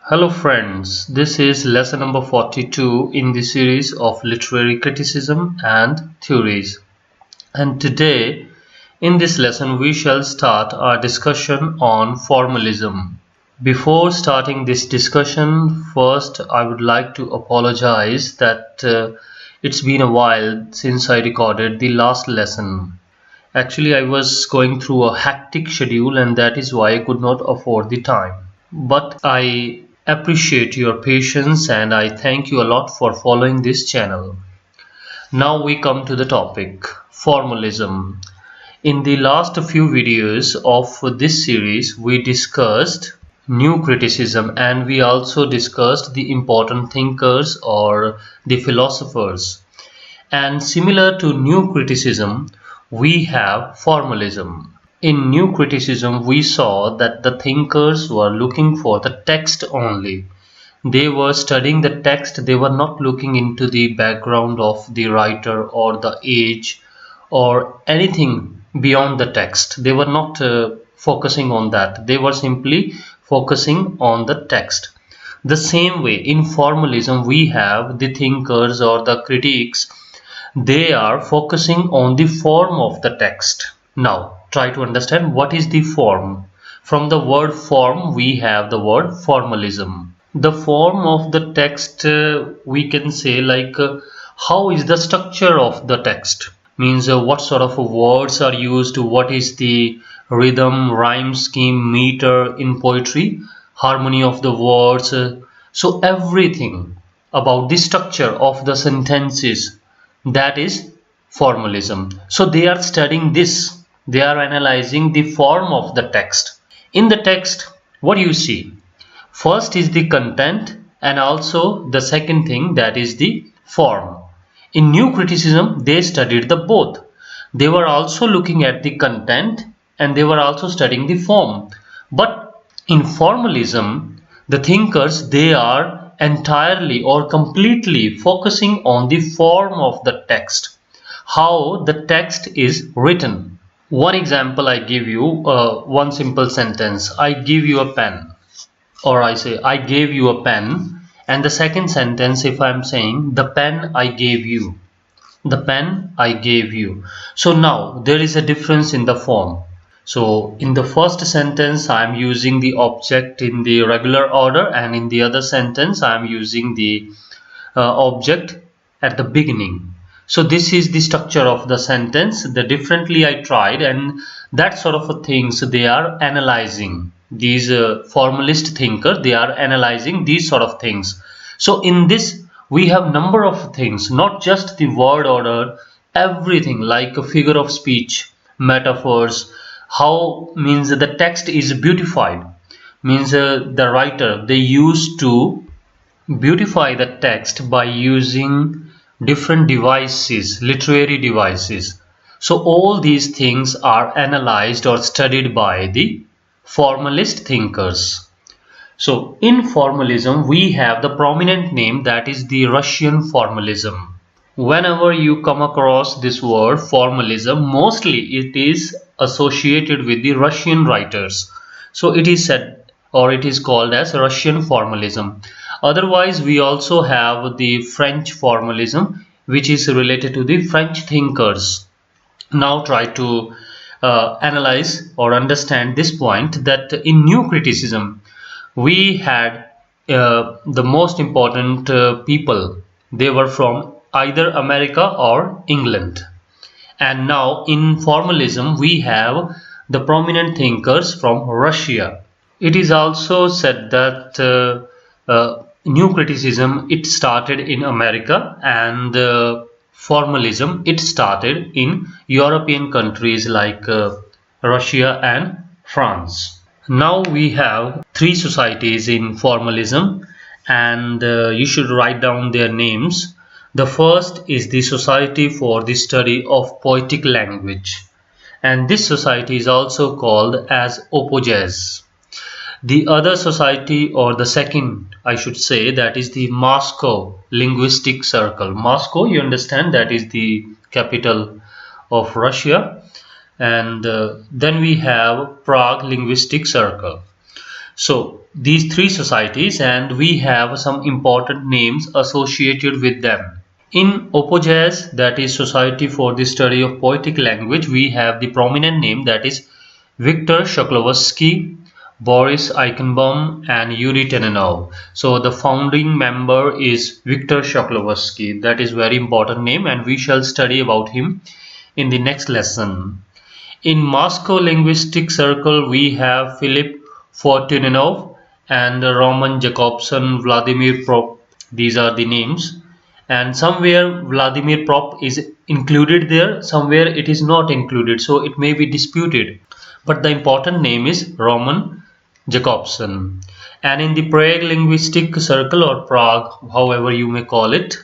Hello friends, this is lesson number 42 in the series of literary criticism and theories. And today in this lesson we shall start our discussion on formalism. Before starting this discussion, first I would like to apologize that it's been a while since I recorded the last lesson. Actually, I was going through a hectic schedule and that is why I could not afford the time. But I appreciate your patience and I thank you a lot for following this channel. Now we come to the topic, formalism. In the last few videos of this series, we discussed new criticism and we also discussed the important thinkers or the philosophers. And similar to new criticism, we have formalism. In new criticism, we saw that the thinkers were looking for the text only. They were studying the text, they were not looking into the background of the writer or the age or anything beyond the text. They were not focusing on that. They were simply focusing on the text. The same way in formalism, we have the thinkers or the critics. They are focusing on the form of the text. Now, try to understand what is the form. From the word form, we have the word formalism. The form of the text, we can say how is the structure of the text? Means what sort of words are used, what is the rhythm, rhyme scheme, meter in poetry, harmony of the words. So everything about the structure of the sentences, that is formalism. So they are studying this. They are analyzing the form of the text. In the text, what do you see? First is the content and also the second thing, that is the form. In new criticism, they studied the both. They were also looking at the content and they were also studying the form. But in formalism, the thinkers, they are entirely or completely focusing on the form of the text, how the text is written. One example I give you, one simple sentence, I give you a pen, or I say I gave you a pen, and the second sentence if I'm saying the pen I gave you, the pen I gave you. So now there is a difference in the form. So in the first sentence I am using the object in the regular order, and in the other sentence I am using the object at the beginning. So this is the structure of the sentence. The differently I tried, and that sort of things they are analyzing. These formalist thinkers, they are analyzing these sort of things. So in this we have number of things, not just the word order, everything like a figure of speech, metaphors, how means the text is beautified, means the writer, they used to beautify the text by using different devices, literary devices. So all these things are analyzed or studied by the formalist thinkers. So in formalism, we have the prominent name, that is the Russian formalism. Whenever you come across this word formalism, mostly it is associated with the Russian writers. So it is said or it is called as Russian formalism. Otherwise, we also have the French formalism, which is related to the French thinkers. Now try to analyze or understand this point, that in new criticism, we had the most important people. They were from either America or England. And now in formalism, we have the prominent thinkers from Russia. It is also said that new criticism, it started in America, and formalism, it started in European countries like Russia and France. Now we have three societies in formalism, and you should write down their names. The first is the Society for the Study of Poetic Language, and this society is also called as Opojez. The other society, or the second I should say, that is the Moscow Linguistic Circle. Moscow, you understand, that is the capital of Russia. And then we have Prague Linguistic Circle. So these three societies, and we have some important names associated with them. In OPOJAZ, that is Society for the Study of Poetic Language, we have the prominent name, that is Viktor Shklovsky, Boris Eichenbaum and Yury Tynyanov. So the founding member is Viktor Shklovsky. That is very important name, and we shall study about him in the next lesson. In Moscow Linguistic Circle, we have Philip Tynyanov and Roman Jakobson, Vladimir Prop. These are the names. And somewhere Vladimir Prop is included there, somewhere it is not included, so it may be disputed. But the important name is Roman Jakobson. And in the Prague Linguistic Circle, or Prague, however you may call it,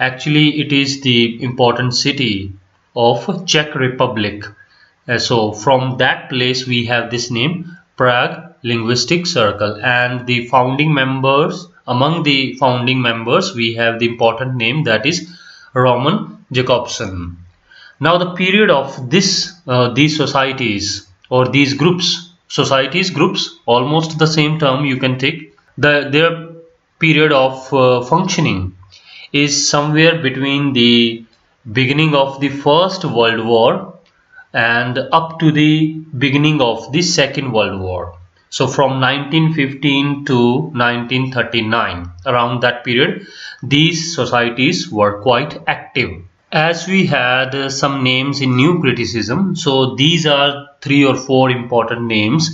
actually it is the important city of Czech Republic. So from that place we have this name, Prague Linguistic Circle, and the founding members, among the founding members we have the important name, that is Roman Jakobson. Now the period of these societies or these groups, societies, groups, almost the same term you can take, their period of functioning is somewhere between the beginning of the First World War and up to the beginning of the Second World War. So from 1915 to 1939, around that period, these societies were quite active. As we had some names in new criticism, so these are 3 or 4 important names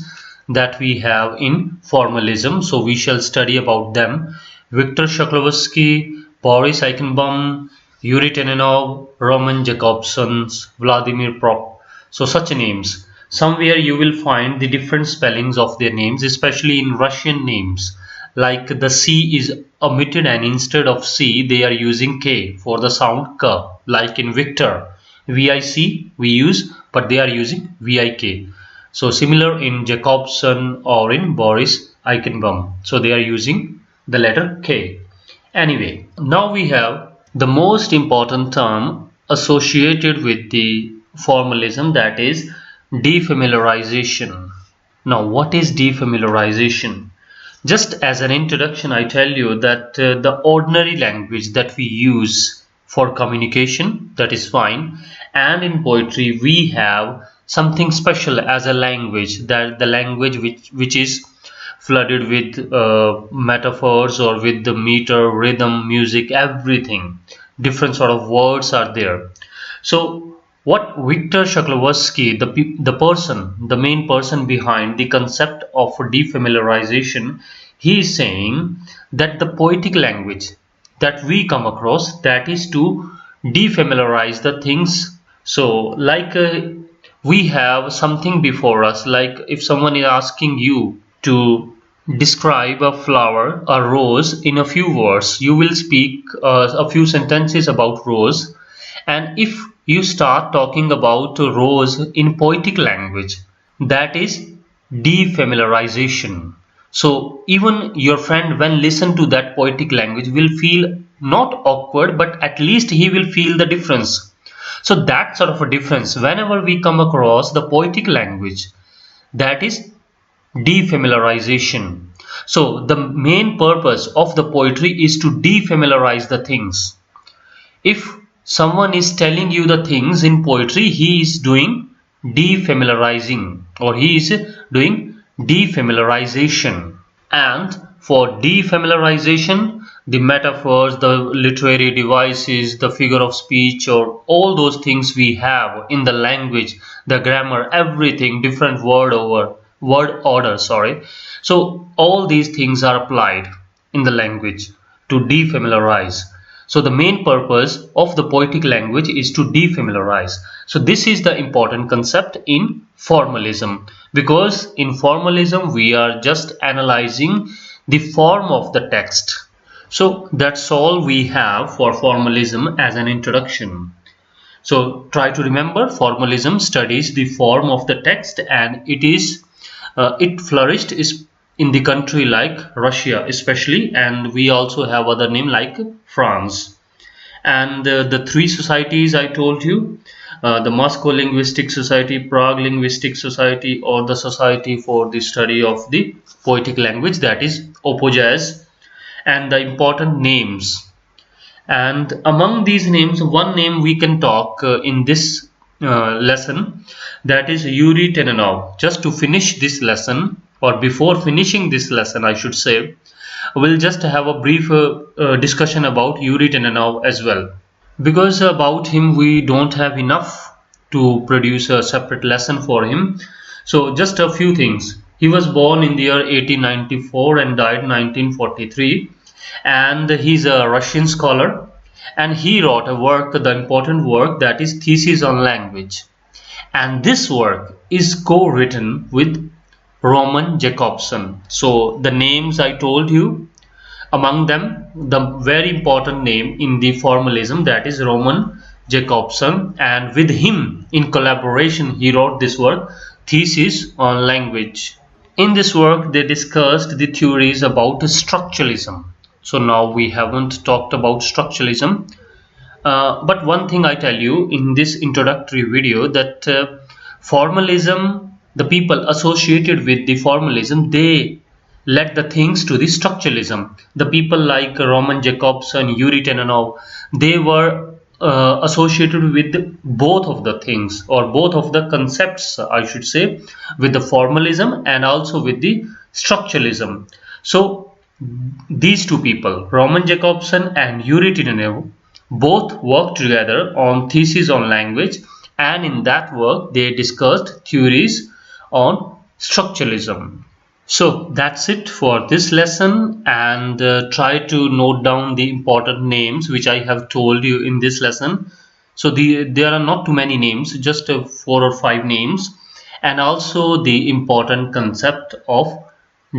that we have in formalism. So we shall study about them. Viktor Shklovsky, Boris Eichenbaum, Yury Tynyanov, Roman Jakobson, Vladimir Prop. So such names. Somewhere you will find the different spellings of their names, especially in Russian names. Like the C is omitted, and instead of C they are using K for the sound K. Like in Viktor, VIC we use, but they are using VIK. So similar in Jakobson or in Boris Eichenbaum. So they are using the letter K. Anyway, now we have the most important term associated with the formalism, that is de-familiarization. Now what is de-familiarization? Just as an introduction, I tell you that the ordinary language that we use for communication, that is fine, and in poetry we have something special as a language, that the language which is flooded with metaphors or with the meter, rhythm, music, everything. Different sort of words are there. So what Viktor Shklovsky, the main person behind the concept of de-familiarization, he is saying that the poetic language that we come across, that is to de-familiarize the things. So like we have something before us, like if someone is asking you to describe a flower, a rose, in a few words, you will speak a few sentences about rose. And if you start talking about a rose in poetic language, that is de-familiarization. So even your friend, when listen to that poetic language, will feel not awkward, but at least he will feel the difference. So that sort of a difference, whenever we come across the poetic language, that is de-familiarization. So the main purpose of the poetry is to de-familiarize the things. If someone is telling you the things in poetry, he is doing de-familiarizing, or he is doing de-familiarization. And for de-familiarization, the metaphors, the literary devices, the figure of speech, or all those things we have in the language, the grammar, everything, different word order, sorry. So all these things are applied in the language to de-familiarize. So the main purpose of the poetic language is to de-familiarize. So this is the important concept in formalism, because in formalism we are just analyzing the form of the text. So that's all we have for formalism as an introduction. So try to remember, formalism studies the form of the text, and it flourished in the country like Russia especially, and we also have other name like France. And the 3 societies I told you, the Moscow Linguistic Society, Prague Linguistic Society, or the Society for the Study of the Poetic Language, that is OPOJAS, and the important names. And among these names, one name we can talk in this lesson, that is Yury Tynyanov. Just to finish this lesson, or before finishing this lesson I should say, we'll just have a brief discussion about Yury Tynyanov as well, because about him we don't have enough to produce a separate lesson for him. So just a few things. He was born in the year 1894 and died 1943, and he's a Russian scholar, and he wrote a work, the important work, that is Thesis on Language, and this work is co-written with Roman Jakobson. So the names I told you, among them the very important name in the formalism, that is Roman Jakobson, and with him in collaboration he wrote this work, Thesis on Language. In this work they discussed the theories about structuralism. So now we haven't talked about structuralism, but one thing I tell you in this introductory video, that formalism, the people associated with the formalism, they led the things to the structuralism. The people like Roman Jakobson, Yury Tynyanov, they were associated with both of the things, or both of the concepts I should say, with the formalism and also with the structuralism. So these two people, Roman Jakobson and Yury Tynyanov, both worked together on Thesis on Language, and in that work they discussed theories on structuralism. So that's it for this lesson, and try to note down the important names which I have told you in this lesson. So there are not too many names, just 4 or 5 names, and also the important concept of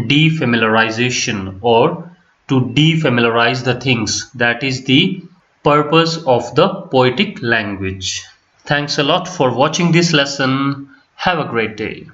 de-familiarization, or to de-familiarize the things, that is the purpose of the poetic language. Thanks a lot for watching this lesson. Have a great day.